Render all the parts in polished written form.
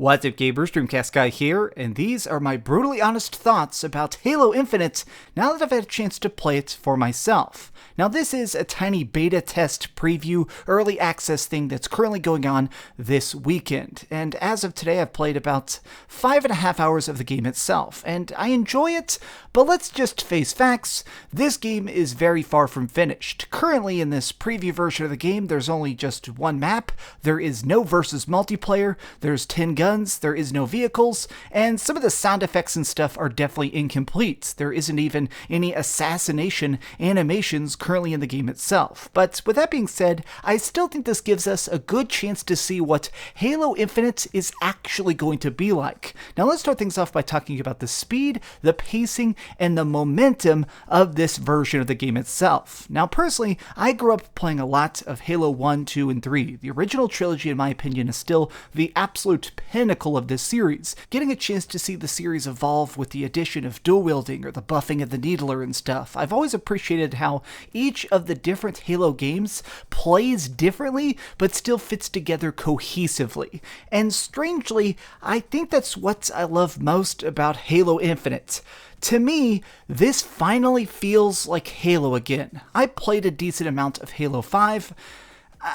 What's up, gamers? DreamcastGuy here, and these are my brutally honest thoughts about Halo Infinite now that I've had a chance to play it for myself. Now, this is a tiny beta test preview, early access thing that's currently going on this weekend, and as of today, I've played about 5.5 hours of the game itself, and I enjoy it, but let's just face facts, this game is very far from finished. Currently, in this preview version of the game, there's only just one map, there is no versus multiplayer, there's 10 guns, there is no vehicles, and some of the sound effects and stuff are definitely incomplete. There isn't even any assassination animations currently in the game itself. But with that being said, I still think this gives us a good chance to see what Halo Infinite is actually going to be like. Now let's start things off by talking about the speed, the pacing, and the momentum of this version of the game itself. Now personally, I grew up playing a lot of Halo 1, 2, and 3. The original trilogy, in my opinion, is still the absolute pinnacle of this series. Getting a chance to see the series evolve with the addition of dual wielding or the buffing of the needler and stuff, I've always appreciated how each of the different Halo games plays differently but still fits together cohesively. And strangely, I think that's what I love most about Halo Infinite. To me, this finally feels like Halo again. I played a decent amount of Halo 5.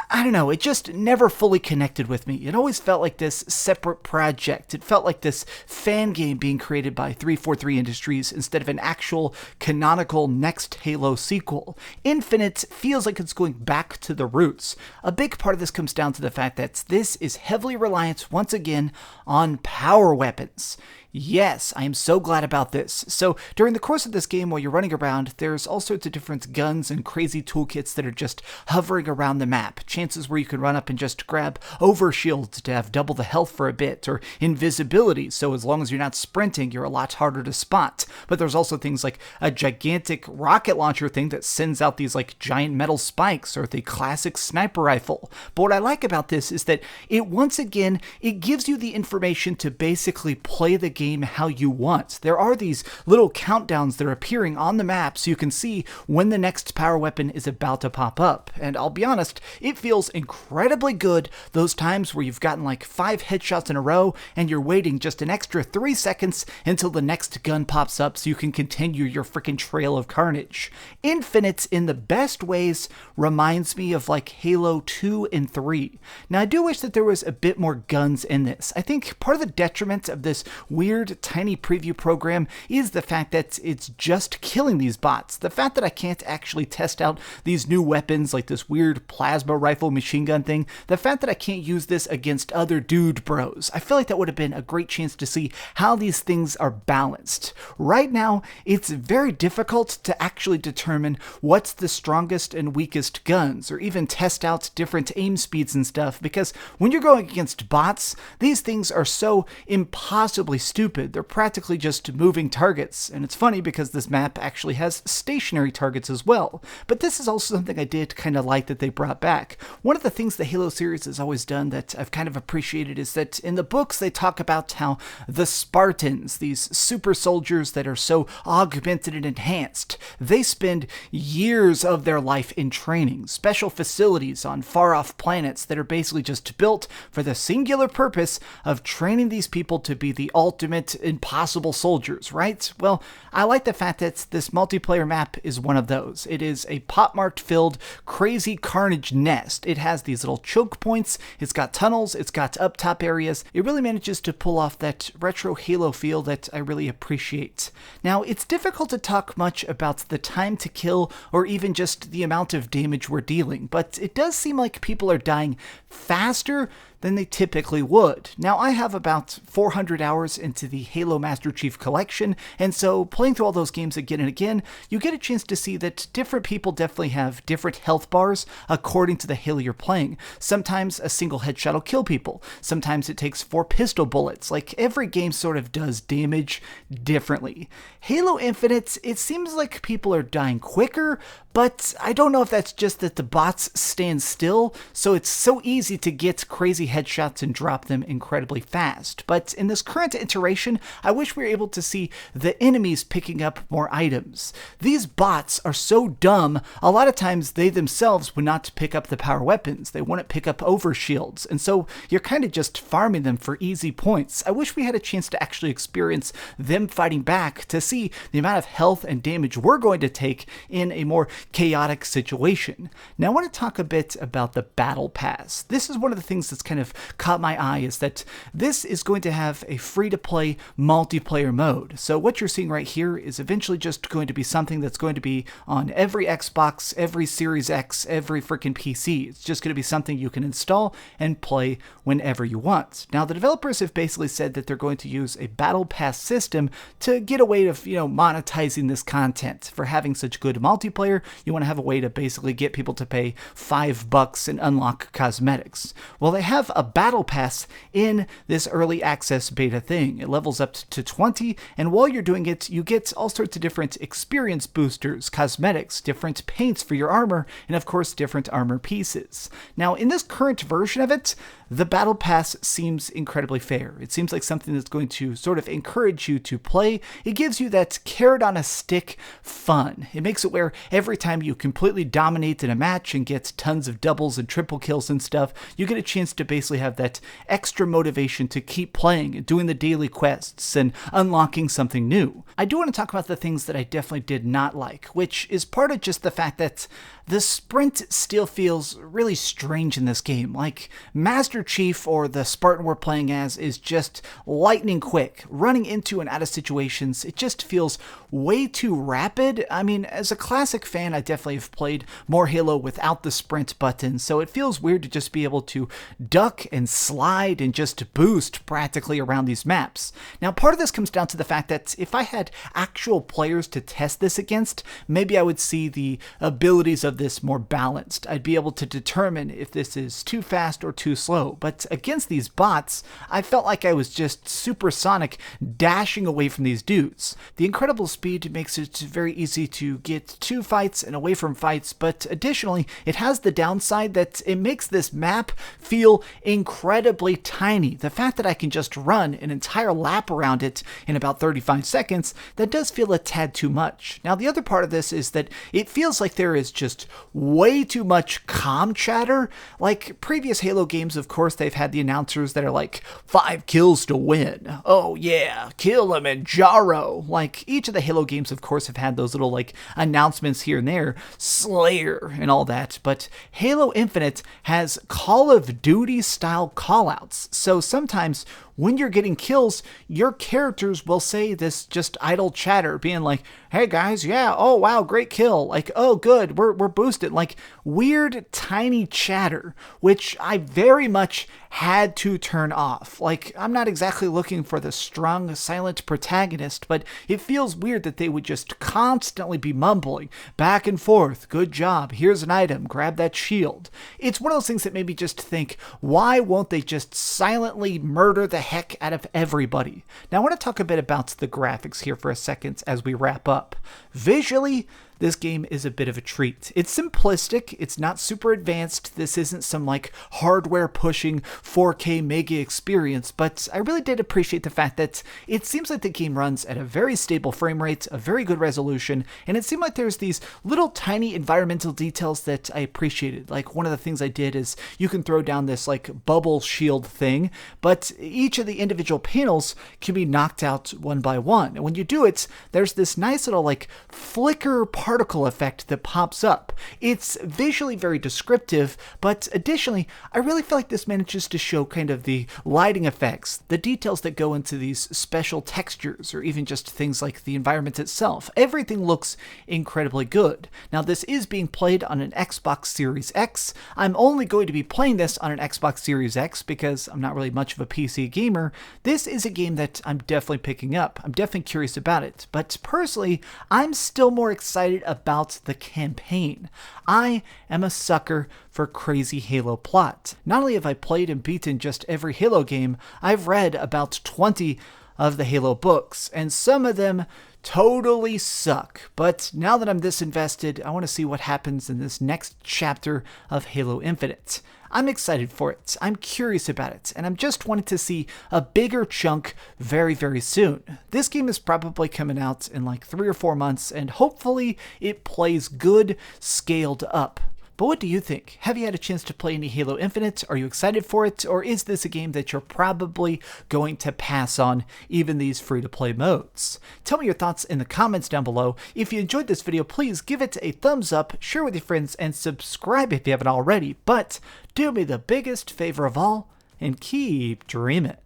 I don't know, it just never fully connected with me. It always felt like this separate project. It felt like this fan game being created by 343 Industries instead of an actual canonical next Halo sequel. Infinite feels like it's going back to the roots. A big part of this comes down to the fact that this is heavily reliant once again on power weapons. Yes, I am so glad about this. So during the course of this game, while you're running around, there's all sorts of different guns and crazy toolkits that are just hovering around the map. Chances where you can run up and just grab overshield to have double the health for a bit, or invisibility, so as long as you're not sprinting, you're a lot harder to spot. But there's also things like a gigantic rocket launcher thing that sends out these like giant metal spikes, or the classic sniper rifle. But what I like about this is that it gives you the information to basically play the game how you want. There are these little countdowns that are appearing on the map so you can see when the next power weapon is about to pop up. And I'll be honest, it feels incredibly good those times where you've gotten like 5 headshots in a row and you're waiting just an extra 3 seconds until the next gun pops up so you can continue your freaking trail of carnage. Infinite, in the best ways, reminds me of like Halo 2 and 3. Now I do wish that there was a bit more guns in this. I think part of the detriment of this weird tiny preview program is the fact that it's just killing these bots. The fact that I can't actually test out these new weapons like this weird plasma rifle machine gun thing, the fact that I can't use this against other dude bros, I feel like that would have been a great chance to see how these things are balanced. Right now, it's very difficult to actually determine what's the strongest and weakest guns, or even test out different aim speeds and stuff, because when you're going against bots, these things are so impossibly stupid. They're practically just moving targets, and it's funny because this map actually has stationary targets as well. But this is also something I did kind of like that they brought back. One of the things the Halo series has always done that I've kind of appreciated is that in the books they talk about how the Spartans, these super soldiers that are so augmented and enhanced, they spend years of their life in training, special facilities on far-off planets that are basically just built for the singular purpose of training these people to be the ultimate impossible soldiers, right? Well, I like the fact that this multiplayer map is one of those. It is a pop-mart filled crazy carnage nest. It has these little choke points, it's got tunnels, it's got up top areas. It really manages to pull off that retro Halo feel that I really appreciate. Now, it's difficult to talk much about the time to kill or even just the amount of damage we're dealing, but it does seem like people are dying faster than they typically would. Now, I have about 400 hours into the Halo Master Chief Collection, and so playing through all those games again and again, you get a chance to see that different people definitely have different health bars according to the Halo you're playing. Sometimes a single headshot will kill people. Sometimes it takes 4 pistol bullets. Like, every game sort of does damage differently. Halo Infinite, it seems like people are dying quicker, but I don't know if that's just that the bots stand still, so it's so easy to get crazy easy headshots and drop them incredibly fast. But in this current iteration, I wish we were able to see the enemies picking up more items. These bots are so dumb, a lot of times they themselves would not pick up the power weapons. They wouldn't pick up overshields, and so you're kind of just farming them for easy points. I wish we had a chance to actually experience them fighting back to see the amount of health and damage we're going to take in a more chaotic situation. Now I want to talk a bit about the battle pass. This is one of the things that's kind of caught my eye, is that this is going to have a free-to-play multiplayer mode. So what you're seeing right here is eventually just going to be something that's going to be on every Xbox, every Series X, every freaking PC. It's just going to be something you can install and play whenever you want. Now the developers have basically said that they're going to use a battle pass system to get a way of, monetizing this content. For having such good multiplayer, you want to have a way to basically get people to pay $5 and unlock cosmetics. Well, they have a battle pass in this early access beta thing. It levels up to 20, and while you're doing it, you get all sorts of different experience boosters, cosmetics, different paints for your armor, and of course different armor pieces. Now in this current version of it, the battle pass seems incredibly fair. It seems like something that's going to sort of encourage you to play. It gives you that carrot on a stick fun. It makes it where every time you completely dominate in a match and get tons of doubles and triple kills and stuff, you get a chance to basically have that extra motivation to keep playing and doing the daily quests and unlocking something new. I do want to talk about the things that I definitely did not like, which is part of just the fact that the sprint still feels really strange in this game. Like, Master Chief, or the Spartan we're playing as, is just lightning quick, running into and out of situations. It just feels way too rapid. I mean, as a classic fan, I definitely have played more Halo without the sprint button, so it feels weird to just be able to duck and slide and just boost practically around these maps. Now, part of this comes down to the fact that if I had actual players to test this against, maybe I would see the abilities of this more balanced. I'd be able to determine if this is too fast or too slow. But against these bots, I felt like I was just supersonic dashing away from these dudes. The incredible speed makes it very easy to get to fights and away from fights, but additionally, it has the downside that it makes this map feel incredibly tiny. The fact that I can just run an entire lap around it in about 35 seconds, that does feel a tad too much. Now, the other part of this is that it feels like there is just way too much comm chatter. Like previous Halo games, of course, they've had the announcers that are like, 5 kills to win. Oh yeah, kill him and Jaro. Like, each of the Halo games, of course, have had those little like announcements here and there, Slayer and all that, but Halo Infinite has Call of Duty style callouts. So sometimes when you're getting kills, your characters will say this just idle chatter, being like, hey guys, yeah, oh wow, great kill, like, oh good, we're boosted, like weird tiny chatter, which I very much had to turn off. Like, I'm not exactly looking for the strong, silent protagonist, but it feels weird that they would just constantly be mumbling back and forth, good job, here's an item, grab that shield. It's one of those things that made me just think, why won't they just silently murder the heck out of everybody? Now I want to talk a bit about the graphics here for a second as we wrap up. Visually, this game is a bit of a treat. It's simplistic, it's not super advanced, this isn't some like hardware pushing 4K mega experience, but I really did appreciate the fact that it seems like the game runs at a very stable frame rate, a very good resolution, and it seemed like there's these little tiny environmental details that I appreciated. Like, one of the things I did is you can throw down this like bubble shield thing, but each of the individual panels can be knocked out one by one, and when you do it, there's this nice little like flicker particle effect that pops up. It's visually very descriptive, but additionally, I really feel like this manages to show kind of the lighting effects, the details that go into these special textures, or even just things like the environment itself. Everything looks incredibly good. Now, this is being played on an Xbox Series X. I'm only going to be playing this on an Xbox Series X because I'm not really much of a PC gamer. This is a game that I'm definitely picking up. I'm definitely curious about it, but personally, I'm still more excited about the campaign. I am a sucker for crazy Halo plot. Not only have I played and beaten just every Halo game, I've read about 20 of the Halo books, and some of them totally suck. But now that I'm this invested, I want to see what happens in this next chapter of Halo Infinite. I'm excited for it, I'm curious about it, and I'm just wanting to see a bigger chunk very, very soon. This game is probably coming out in like 3 or 4 months, and hopefully it plays good, scaled up. But what do you think? Have you had a chance to play any Halo Infinite? Are you excited for it? Or is this a game that you're probably going to pass on, even these free-to-play modes? Tell me your thoughts in the comments down below. If you enjoyed this video, please give it a thumbs up, share with your friends, and subscribe if you haven't already. But do me the biggest favor of all, and keep dreaming.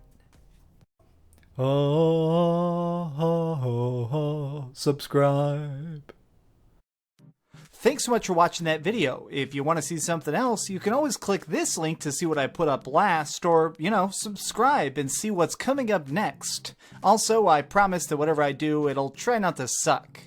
Subscribe. Thanks so much for watching that video. If you want to see something else, you can always click this link to see what I put up last, or, subscribe and see what's coming up next. Also, I promise that whatever I do, it'll try not to suck.